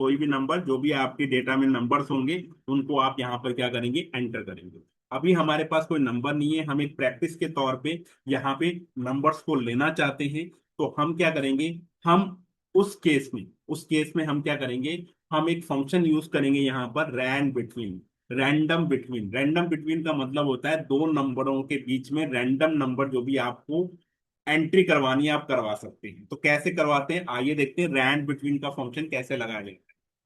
कोई भी नंबर, जो भी आपके डेटा में नंबर्स होंगे उनको आप यहाँ पर क्या करेंगे, एंटर करेंगे। अभी हमारे पास कोई नंबर नहीं है, हम एक प्रैक्टिस के तौर पे यहाँ पे नंबर्स को लेना चाहते हैं। तो हम क्या करेंगे, हम उस केस में हम क्या करेंगे, हम एक फंक्शन यूज करेंगे यहाँ पर, रैंड बिटवीन। रैंडम बिटवीन का मतलब होता है दो नंबरों के बीच में रैंडम नंबर जो भी आपको एंट्री करवानी है आप करवा सकते हैं। तो कैसे करवाते हैं, आइए देखते हैं रैंड बिटवीन का फंक्शन कैसे लगाया जाए।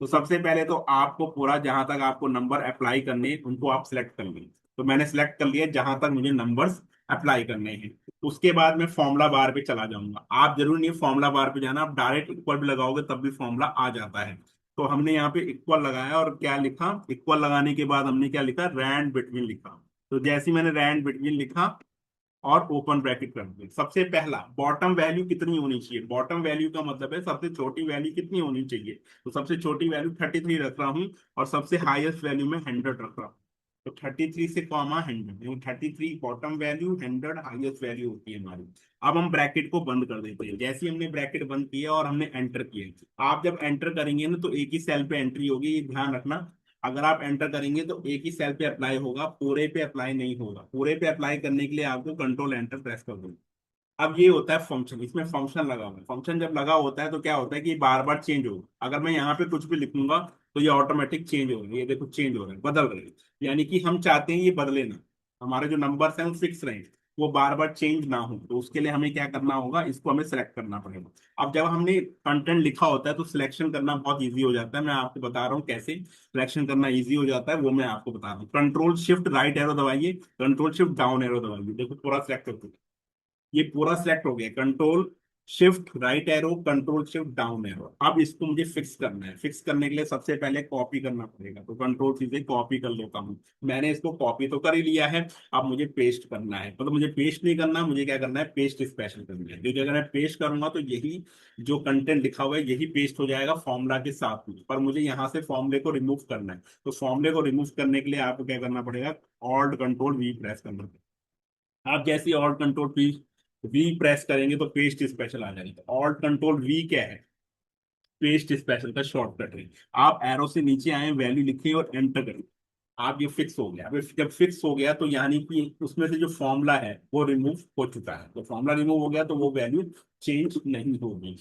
तो सबसे पहले तो आपको पूरा जहां तक आपको नंबर अप्लाई करने हैं उनको आप सिलेक्ट कर लें। तो मैंने सिलेक्ट कर लिया जहां तक मुझे नंबर्स अप्लाई करने हैं। उसके बाद मैं फॉर्मूला बार पे चला जाऊंगा। आप जरूर नहीं फॉर्मूला बार पे जाना, आप डायरेक्ट इक्वल भी लगाओगे तब भी फॉर्मूला आ जाता है। तो हमने यहाँ पे इक्वल लगाया और क्या लिखा, इक्वल लगाने के बाद हमने क्या लिखा, रैंड बिटवीन लिखा। तो जैसे ही मैंने रैंड बिटवीन लिखा और ओपन ब्रैकेट कर दिया, सबसे पहला बॉटम वैल्यू कितनी होनी चाहिए, बॉटम वैल्यू का मतलब है सबसे छोटी वैल्यू कितनी होनी चाहिए। तो सबसे छोटी वैल्यू 33 रख रहा हूँ और सबसे हाईएस्ट वैल्यू में 100 रख रहा हूँ। तो 33 से comma 100, 33 bottom value, 100 highest value होती है हमारी। अब हम ब्रैकेट को बंद कर देते हैं। जैसे ही हमने ब्रैकेट बंद किया और हमने एंटर किया, आप जब एंटर करेंगे ना तो एक ही सेल पे एंट्री होगी, ये ध्यान रखना। अगर आप एंटर करेंगे तो एक ही सेल पे अप्लाई होगा, पूरे पे अप्लाई नहीं होगा। पूरे पे अप्लाई करने के लिए आपको कंट्रोल एंटर प्रेस कर दो। अब ये होता है फंक्शन, इसमें फंक्शन लगा हुआ है। फंक्शन जब लगा होता है तो क्या होता है कि बार बार चेंज होगा। अगर मैं यहाँ पे कुछ भी लिखूंगा तो ये ऑटोमेटिक चेंज हो रहा है, ये देखो चेंज हो रहा है, बदल रहे हैं। यानी कि हम चाहते हैं ये बदले ना, हमारे जो नंबर्स हैं वो फिक्स रहे, वो बार बार चेंज ना हो। तो उसके लिए हमें क्या करना होगा, इसको हमें सेलेक्ट करना पड़ेगा। अब जब हमने कंटेंट लिखा होता है तो सिलेक्शन करना बहुत ईजी हो जाता है। मैं आपको बता रहा हूँ कैसे सिलेक्शन करना ईजी हो जाता है, वो मैं आपको बता रहा हूँ। कंट्रोल शिफ्ट राइट एरो दबाइए, कंट्रोल शिफ्ट डाउन एरो दबाइए, देखो पूरा सिलेक्ट कर, ये पूरा सिलेक्ट हो गया। Control shift right arrow, control shift down arrow. अब इसको मुझे फिक्स करना है। फिक्स करने के लिए सबसे पहले कॉपी करना पड़ेगा। तो कंट्रोल चीजें कॉपी कर लेता हूँ। मैंने इसको कॉपी तो कर ही लिया है, अब मुझे पेस्ट करना है। मतलब मुझे पेस्ट नहीं करना, मुझे क्या करना है, पेस्ट स्पेशल करना है। क्योंकि अगर मैं पेस्ट करूंगा तो यही जो कंटेंट लिखा हुआ है यही पेस्ट हो जाएगा फॉर्मूला के साथ में। पर मुझे यहाँ से फॉर्मूले को रिमूव करना है। तो फॉर्मूले को रिमूव करने के लिए आपको क्या करना पड़ेगा, ऑल्ट कंट्रोल वी प्रेस करना पड़ेगा। आप जैसे ऑल्ट कंट्रोल वी प्रेस करेंगे तो पेस्ट स्पेशल आ जाएगा। तो ऑल्ट कंट्रोल वी क्या है, पेस्ट स्पेशल का शॉर्टकट है। आप एरो से नीचे आए, वैल्यू लिखिए और एंटर करें। आप ये फिक्स हो गया। अब जब फिक्स हो गया तो यानी कि उसमें से जो फॉर्मूला है वो रिमूव हो चुका है। तो फॉर्मूला रिमूव हो गया तो वो वैल्यू चेंज नहीं होगी।